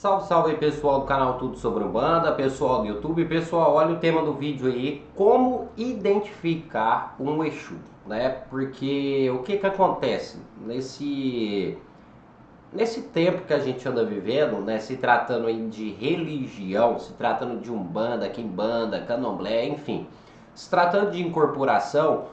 Salve, salve aí pessoal do canal Tudo Sobre Umbanda, pessoal do YouTube. Pessoal, olha o tema do vídeo aí, como identificar um Exu, né? Porque o que acontece nesse tempo que a gente anda vivendo, né? Se tratando aí de religião, se tratando de Umbanda, Quimbanda, Candomblé, enfim. Se tratando de incorporação,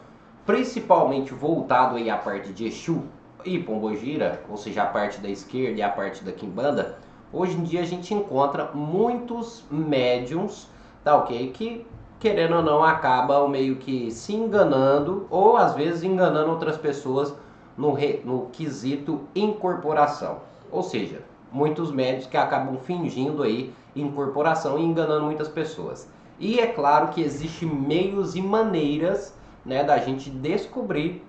principalmente voltado aí à parte de Exu e Pombogira, ou seja, a parte da esquerda e a parte da Quimbanda. Hoje em dia a gente encontra muitos médiums, tá ok? Que, querendo ou não, acabam meio que se enganando, ou às vezes enganando outras pessoas no quesito incorporação. Ou seja, muitos médios que acabam fingindo aí incorporação e enganando muitas pessoas. E é claro que existem meios e maneiras, né, da gente descobrir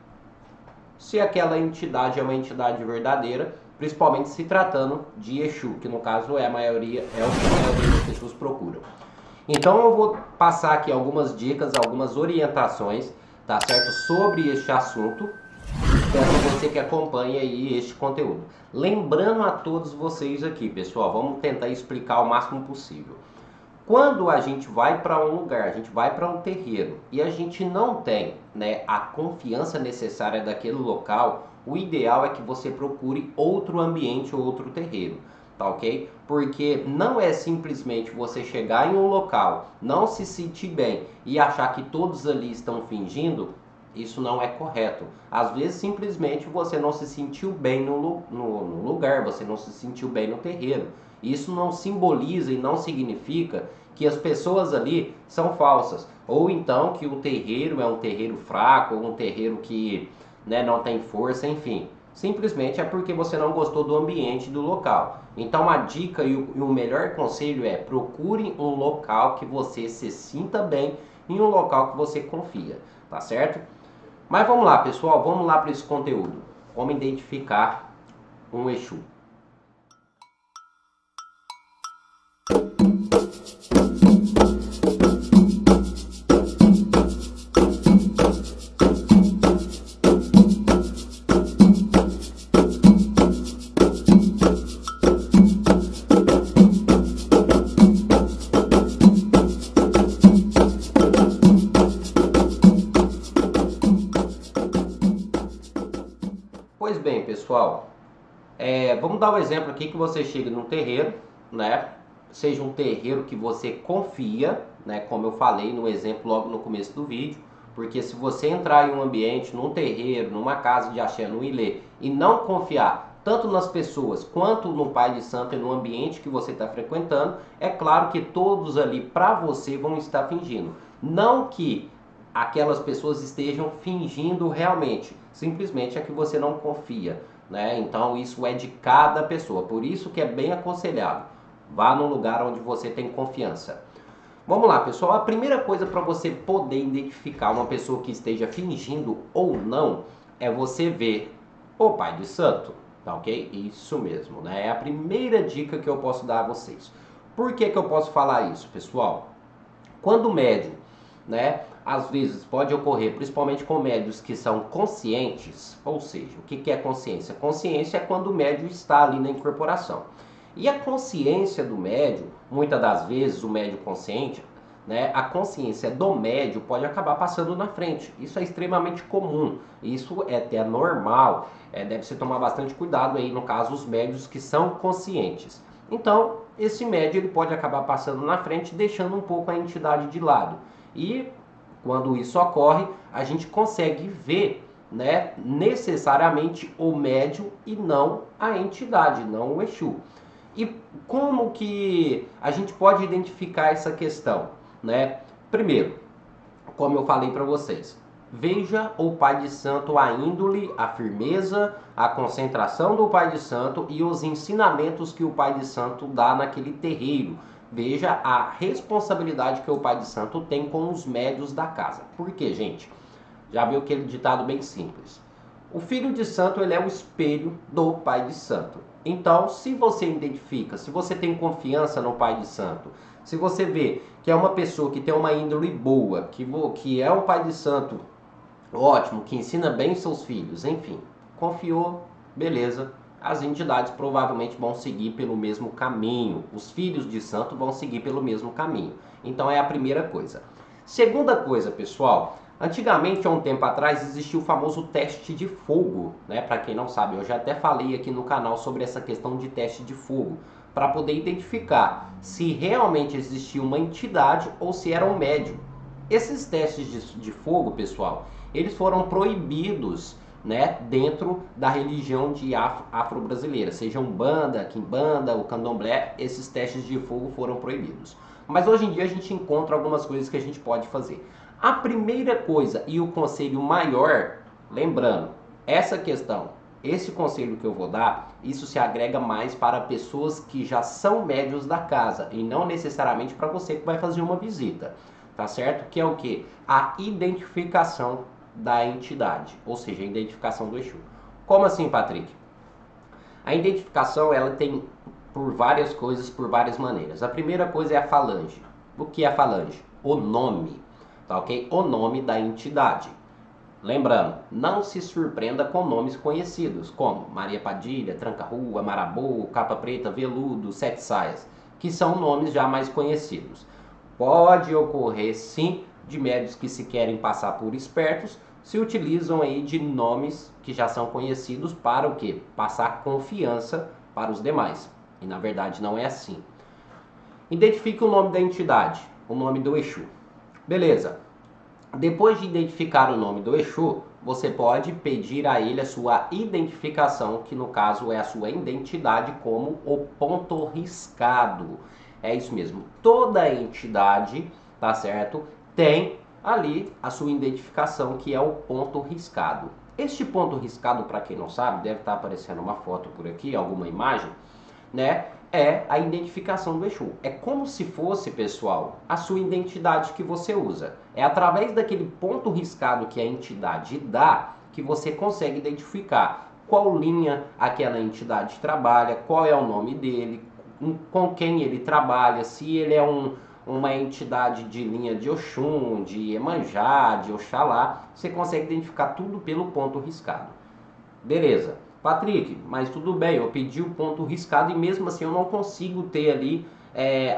se aquela entidade é uma entidade verdadeira, principalmente se tratando de Exu, que no caso é o que a maioria das pessoas procuram. Então eu vou passar aqui algumas dicas, algumas orientações, tá certo, sobre este assunto. Peço a você que acompanhe aí este conteúdo. Lembrando a todos vocês aqui, pessoal, vamos tentar explicar o máximo possível. Quando a gente vai para um lugar, a gente vai para um terreiro e a gente não tem, né, a confiança necessária daquele local, o ideal é que você procure outro ambiente ou outro terreiro, tá ok? Porque não é simplesmente você chegar em um local, não se sentir bem e achar que todos ali estão fingindo. Isso não é correto. Às vezes simplesmente você não se sentiu bem no lugar, você não se sentiu bem no terreiro. Isso não simboliza e não significa que as pessoas ali são falsas. Ou então que o terreiro é um terreiro fraco, ou um terreiro que, né, não tem força, enfim. Simplesmente é porque você não gostou do ambiente do local. Então a dica e o melhor conselho é: procure um local que você se sinta bem e um local que você confia, tá certo? Mas vamos lá, pessoal, vamos lá para esse conteúdo. Como identificar um Exu. Pois bem, pessoal, vamos dar um exemplo aqui que você chega num terreiro, né? Seja um terreiro que você confia, né? Como eu falei no exemplo logo no começo do vídeo, porque se você entrar em um ambiente, num terreiro, numa casa de axé, no ilê, e não confiar tanto nas pessoas quanto no Pai de Santo e no ambiente que você está frequentando, é claro que todos ali para você vão estar fingindo. Não que aquelas pessoas estejam fingindo realmente, simplesmente é que você não confia, né? Então isso é de cada pessoa, por isso que é bem aconselhado, vá num lugar onde você tem confiança. Vamos lá, pessoal, a primeira coisa para você poder identificar uma pessoa que esteja fingindo ou não é você ver o Pai de Santo, tá ok? Isso mesmo, né? É a primeira dica que eu posso dar a vocês. Por que que eu posso falar isso, pessoal? Quando o médium, né, às vezes pode ocorrer, principalmente com médios que são conscientes, ou seja, o que é consciência? Consciência é quando o médium está ali na incorporação. E a consciência do médium, muitas das vezes o médium consciente, né, a consciência do médium pode acabar passando na frente. Isso é extremamente comum, isso é até normal, deve se tomar bastante cuidado aí, no caso, os médios que são conscientes. Então, esse médium ele pode acabar passando na frente, deixando um pouco a entidade de lado. E quando isso ocorre, a gente consegue ver, né, necessariamente o médium e não a entidade, não o Exu. E como que a gente pode identificar essa questão, né? Primeiro, como eu falei para vocês, veja o Pai de Santo, a índole, a firmeza, a concentração do Pai de Santo e os ensinamentos que o Pai de Santo dá naquele terreiro. Veja a responsabilidade que o Pai de Santo tem com os médios da casa. Por quê, gente? Já viu aquele ditado bem simples. O filho de santo ele é o espelho do Pai de Santo. Então, se você identifica, se você tem confiança no Pai de Santo, se você vê que é uma pessoa que tem uma índole boa, que é um Pai de Santo ótimo, que ensina bem seus filhos, enfim, confiou, beleza, as entidades provavelmente vão seguir pelo mesmo caminho. Os filhos de santo vão seguir pelo mesmo caminho. Então é a primeira coisa. Segunda coisa, pessoal, antigamente, há um tempo atrás, existia o famoso teste de fogo, né? Para quem não sabe, eu já até falei aqui no canal sobre essa questão de teste de fogo, para poder identificar se realmente existia uma entidade ou se era um médium. Esses testes de fogo, pessoal, eles foram proibidos, né, dentro da religião de afro-brasileira, seja Umbanda, Quimbanda, o Candomblé, esses testes de fogo foram proibidos. Mas hoje em dia a gente encontra algumas coisas que a gente pode fazer. A primeira coisa e o conselho maior, lembrando, essa questão, esse conselho que eu vou dar, isso se agrega mais para pessoas que já são médios da casa e não necessariamente para você que vai fazer uma visita, tá certo? Que é o que? A identificação da entidade, ou seja, a identificação do Exu. Como assim, Patrick? A identificação, ela tem por várias coisas, por várias maneiras. A primeira coisa é a falange. O que é a falange? O nome, tá ok? O nome da entidade. Lembrando, não se surpreenda com nomes conhecidos, como Maria Padilha, Tranca-Rua, Marabô, Capa Preta, Veludo, Sete Saias, que são nomes já mais conhecidos. Pode ocorrer, sim, de médios que se querem passar por espertos, se utilizam aí de nomes que já são conhecidos para o quê? Passar confiança para os demais. E na verdade não é assim. Identifique o nome da entidade, o nome do Exu. Beleza. Depois de identificar o nome do Exu, você pode pedir a ele a sua identificação, que no caso é a sua identidade como o ponto riscado. É isso mesmo. Toda entidade, tá certo, tem ali a sua identificação, que é o ponto riscado. Este ponto riscado, para quem não sabe, deve estar aparecendo uma foto por aqui, alguma imagem, né? É a identificação do Exu. É como se fosse, pessoal, a sua identidade que você usa. É através daquele ponto riscado que a entidade dá que você consegue identificar qual linha aquela entidade trabalha, qual é o nome dele, com quem ele trabalha, se ele é uma entidade de linha de Oxum, de Iemanjá, de Oxalá. Você consegue identificar tudo pelo ponto riscado. Beleza. Patrick, mas tudo bem, eu pedi o ponto riscado e mesmo assim eu não consigo ter ali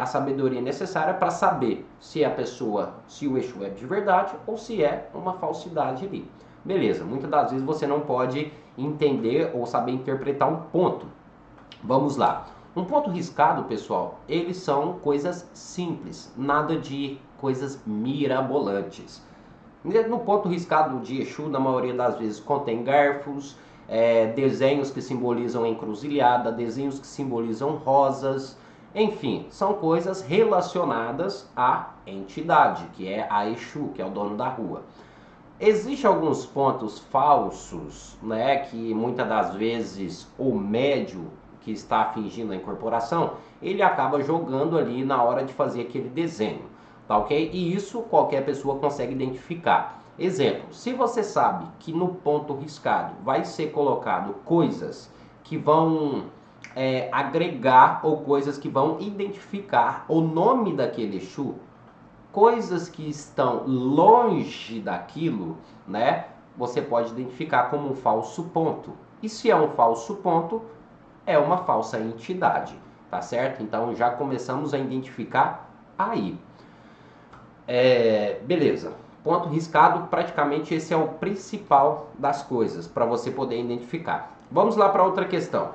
a sabedoria necessária para saber se a pessoa, se o Exu é de verdade ou se é uma falsidade ali. Beleza, muitas das vezes você não pode entender ou saber interpretar um ponto. Vamos lá. Um ponto riscado, pessoal, eles são coisas simples, nada de coisas mirabolantes. No ponto riscado de Exu, na maioria das vezes, contém garfos, desenhos que simbolizam encruzilhada, desenhos que simbolizam rosas, enfim, são coisas relacionadas à entidade, que é a Exu, que é o dono da rua. Existem alguns pontos falsos, né, que muitas das vezes o médium que está fingindo a incorporação, ele acaba jogando ali na hora de fazer aquele desenho, tá ok? E isso qualquer pessoa consegue identificar. Exemplo, se você sabe que no ponto riscado vai ser colocado coisas que vão agregar ou coisas que vão identificar o nome daquele Exu, coisas que estão longe daquilo, né, você pode identificar como um falso ponto. E se é um falso ponto, é uma falsa entidade, tá certo? Então já começamos a identificar aí. Beleza. Ponto riscado, praticamente esse é o principal das coisas para você poder identificar. Vamos lá para outra questão,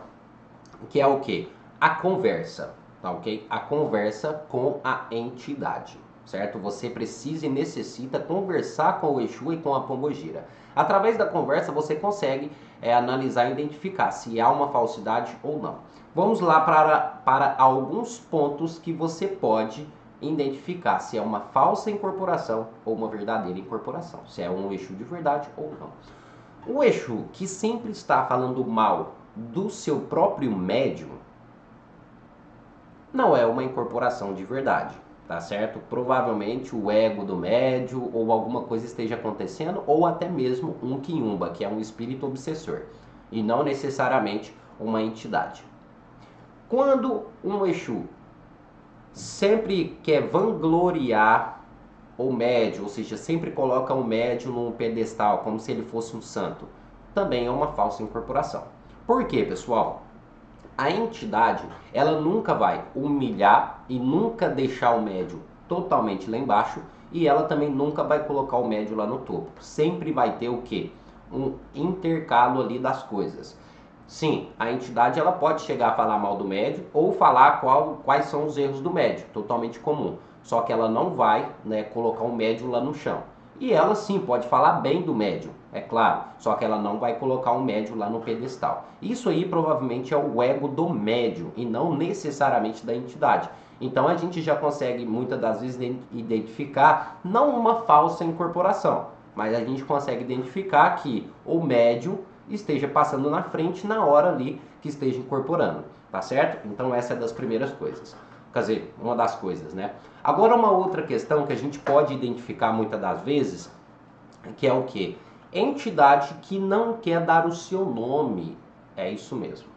que é o que? A conversa, tá ok? A conversa com a entidade, certo? Você precisa e necessita conversar com o Exu e com a Pombogira. Através da conversa você consegue analisar e identificar se há uma falsidade ou não. Vamos lá para alguns pontos que você pode identificar se é uma falsa incorporação ou uma verdadeira incorporação, se é um Exu de verdade ou não. O Exu que sempre está falando mal do seu próprio médium não é uma incorporação de verdade, tá certo? Provavelmente o ego do médium ou alguma coisa esteja acontecendo, ou até mesmo um quiumba, que é um espírito obsessor, e não necessariamente uma entidade. Quando um Exu sempre quer vangloriar o médium, ou seja, sempre coloca o médium num pedestal, como se ele fosse um santo, também é uma falsa incorporação. Por quê, pessoal? A entidade, ela nunca vai humilhar e nunca deixar o médio totalmente lá embaixo, e ela também nunca vai colocar o médio lá no topo. Sempre vai ter o quê? Um intercalo ali das coisas. Sim, a entidade ela pode chegar a falar mal do médio ou falar quais são os erros do médio, totalmente comum. Só que ela não vai, né, colocar o médio lá no chão. E ela sim pode falar bem do médium, é claro, só que ela não vai colocar o médium lá no pedestal. Isso aí provavelmente é o ego do médium e não necessariamente da entidade. Então a gente já consegue muitas das vezes identificar não uma falsa incorporação, mas a gente consegue identificar que o médium esteja passando na frente na hora ali que esteja incorporando, tá certo? Então essa é das primeiras coisas. Quer dizer, uma das coisas, né? Agora uma outra questão que a gente pode identificar muitas das vezes, que é o quê? Entidade que não quer dar o seu nome. É isso mesmo.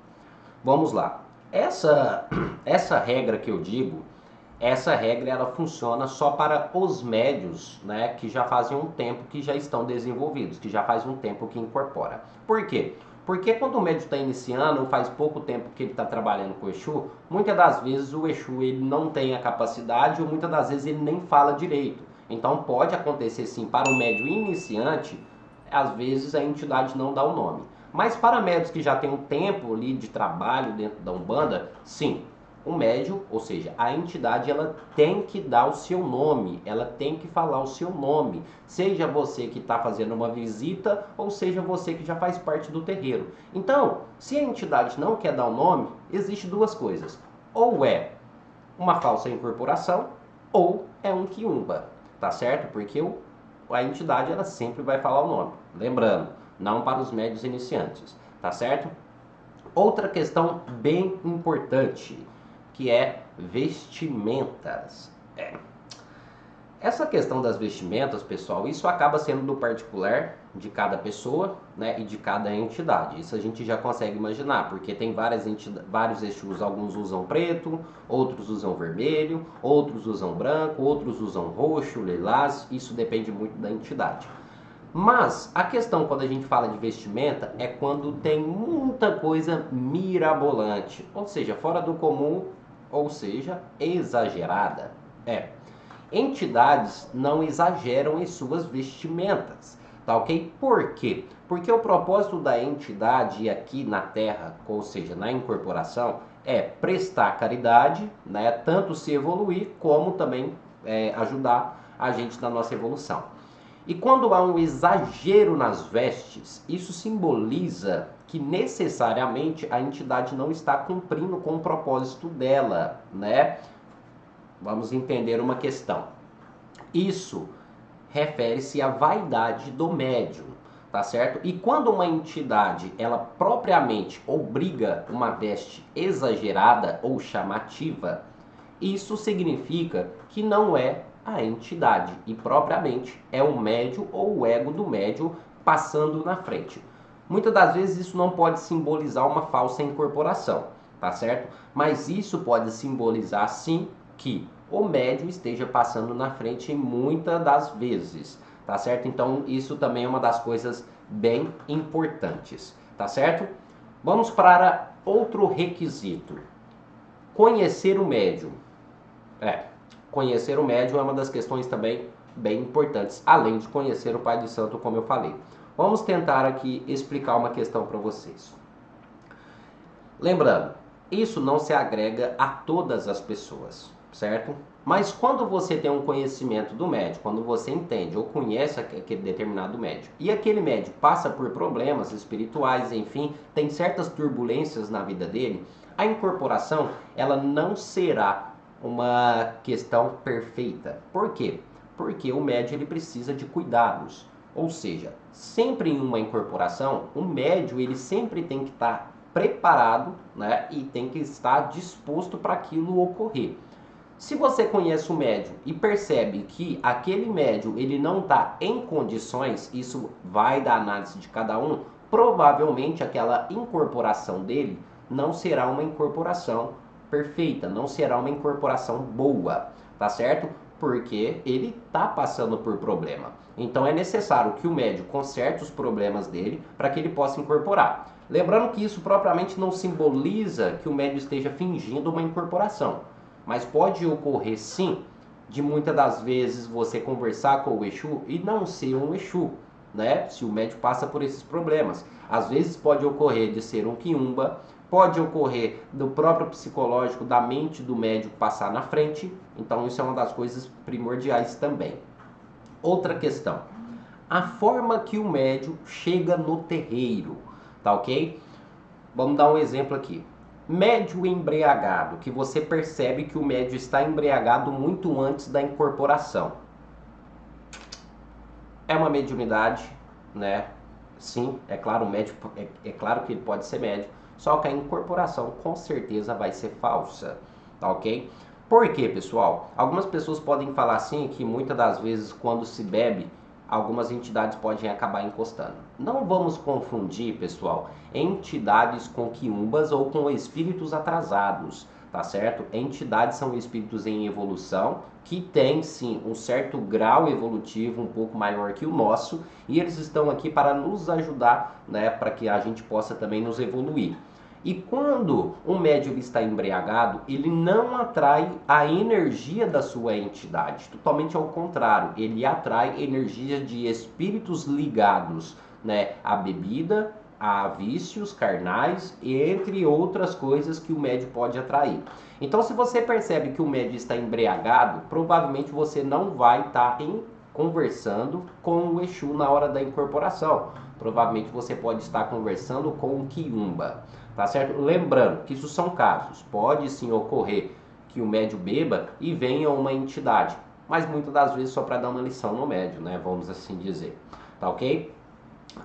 Vamos lá. Essa regra que eu digo, essa regra ela funciona só para os médios, né, que já fazem um tempo que já estão desenvolvidos, que já faz um tempo que incorpora. Por quê? Porque quando o médium está iniciando, ou faz pouco tempo que ele está trabalhando com o Exu, muitas das vezes o Exu ele não tem a capacidade, ou muitas das vezes ele nem fala direito. Então pode acontecer sim, para o médium iniciante, às vezes a entidade não dá o nome. Mas para médios que já têm um tempo ali de trabalho dentro da Umbanda, sim, o médium, ou seja, a entidade, ela tem que dar o seu nome, ela tem que falar o seu nome, seja você que está fazendo uma visita ou seja você que já faz parte do terreiro. Então, se a entidade não quer dar o nome, existe duas coisas: ou é uma falsa incorporação ou é um quiumba, tá certo? Porque a entidade ela sempre vai falar o nome, lembrando, não para os médios iniciantes, tá certo? Outra questão bem importante, que é vestimentas. Essa questão das vestimentas, pessoal, isso acaba sendo do particular de cada pessoa, né, e de cada entidade. Isso a gente já consegue imaginar, porque tem vários Exus, alguns usam preto, outros usam vermelho, outros usam branco, outros usam roxo, lilás, isso depende muito da entidade. Mas a questão quando a gente fala de vestimenta é quando tem muita coisa mirabolante, ou seja, fora do comum, ou seja, exagerada. Entidades não exageram em suas vestimentas, tá ok? Por quê? Porque o propósito da entidade aqui na Terra, ou seja, na incorporação, é prestar caridade, né? Tanto se evoluir como também ajudar a gente na nossa evolução. E quando há um exagero nas vestes, isso simboliza que necessariamente a entidade não está cumprindo com o propósito dela, né? Vamos entender uma questão. Isso refere-se à vaidade do médium, tá certo? E quando uma entidade, ela propriamente obriga uma veste exagerada ou chamativa, isso significa que não é a entidade e propriamente é o médium ou o ego do médium passando na frente. Muitas das vezes isso não pode simbolizar uma falsa incorporação, tá certo? Mas isso pode simbolizar sim que o médium esteja passando na frente em muitas das vezes, tá certo? Então isso também é uma das coisas bem importantes, tá certo? Vamos para outro requisito: conhecer o médium. Conhecer o médium é uma das questões também bem importantes, além de conhecer o Pai de Santo, como eu falei. Vamos tentar aqui explicar uma questão para vocês. Lembrando, isso não se agrega a todas as pessoas, certo? Mas quando você tem um conhecimento do médium, quando você entende ou conhece aquele determinado médium, e aquele médium passa por problemas espirituais, enfim, tem certas turbulências na vida dele, a incorporação, ela não será uma questão perfeita. Por quê? Porque o médium ele precisa de cuidados. Ou seja, sempre em uma incorporação, o médium ele sempre tem que estar preparado, né, e tem que estar disposto para aquilo ocorrer. Se você conhece o médium e percebe que aquele médium ele não está em condições, isso vai da análise de cada um, provavelmente aquela incorporação dele não será uma incorporação perfeita, não será uma incorporação boa, tá certo? Porque ele está passando por problema. Então é necessário que o médium conserte os problemas dele para que ele possa incorporar. Lembrando que isso propriamente não simboliza que o médium esteja fingindo uma incorporação, mas pode ocorrer sim de muitas das vezes você conversar com o Exu e não ser um Exu, né? Se o médium passa por esses problemas. Às vezes pode ocorrer de ser um quiumba, pode ocorrer do próprio psicológico da mente do médium passar na frente, então isso é uma das coisas primordiais também. Outra questão, a forma que o médium chega no terreiro, tá ok? Vamos dar um exemplo aqui. Médium embriagado, que você percebe que o médium está embriagado muito antes da incorporação. É uma mediunidade, né? Sim, é claro, o médium, é claro que ele pode ser médium, só que a incorporação com certeza vai ser falsa, tá ok? Por quê, pessoal? Algumas pessoas podem falar assim que muitas das vezes quando se bebe, algumas entidades podem acabar encostando. Não vamos confundir, pessoal, entidades com quiumbas ou com espíritos atrasados, tá certo? Entidades são espíritos em evolução que têm sim um certo grau evolutivo um pouco maior que o nosso e eles estão aqui para nos ajudar, né, para que a gente possa também nos evoluir. E quando um médium está embriagado, ele não atrai a energia da sua entidade. Totalmente ao contrário, ele atrai energia de espíritos ligados, né, à bebida, a vícios carnais e entre outras coisas que o médium pode atrair. Então, se você percebe que o médium está embriagado, provavelmente você não vai estar conversando com o Exu na hora da incorporação. Provavelmente você pode estar conversando com o quiumba. Tá certo? Lembrando que isso são casos. Pode sim ocorrer que o médium beba e venha uma entidade, mas muitas das vezes só para dar uma lição no médium, né? Vamos assim dizer. Tá ok?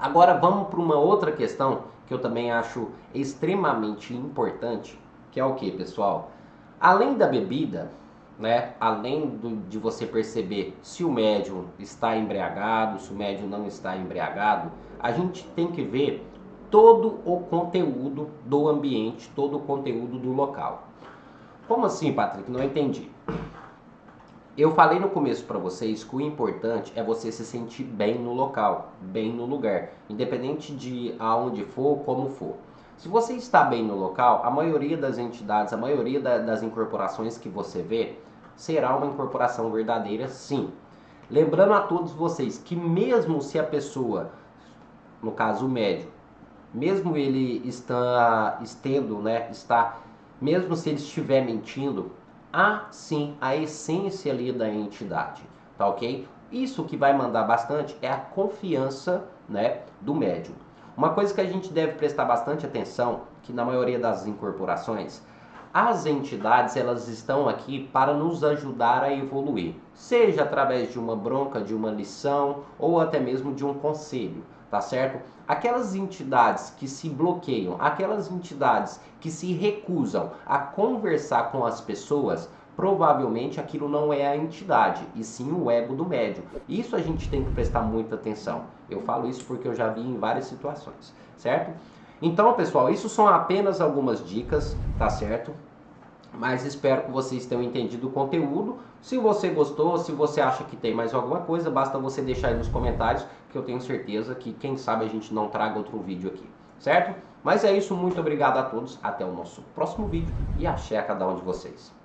Agora vamos para uma outra questão que eu também acho extremamente importante, que é o que, pessoal? Além da bebida, né? Além de você perceber se o médium está embriagado, se o médium não está embriagado, a gente tem que ver todo o conteúdo do ambiente, todo o conteúdo do local. Como assim, Patrick? Não entendi. Eu falei no começo para vocês que o importante é você se sentir bem no local, bem no lugar, independente de aonde for, como for. Se você está bem no local, a maioria das entidades, a maioria das incorporações que você vê, será uma incorporação verdadeira, sim. Lembrando a todos vocês que mesmo se a pessoa, no caso o médium, mesmo ele mesmo se ele estiver mentindo, há sim a essência ali da entidade, tá ok? Isso que vai mandar bastante é a confiança, né, do médium. Uma coisa que a gente deve prestar bastante atenção, que na maioria das incorporações, as entidades elas estão aqui para nos ajudar a evoluir, seja através de uma bronca, de uma lição ou até mesmo de um conselho, tá certo? Aquelas entidades que se bloqueiam, aquelas entidades que se recusam a conversar com as pessoas, provavelmente aquilo não é a entidade, e sim o ego do médium. Isso a gente tem que prestar muita atenção. Eu falo isso porque eu já vi em várias situações, certo? Então, pessoal, isso são apenas algumas dicas, tá certo? Mas espero que vocês tenham entendido o conteúdo. Se você gostou, se você acha que tem mais alguma coisa, basta você deixar aí nos comentários, que eu tenho certeza que quem sabe a gente não traga outro vídeo aqui, certo? Mas é isso, muito obrigado a todos, até o nosso próximo vídeo e axé a cada um de vocês.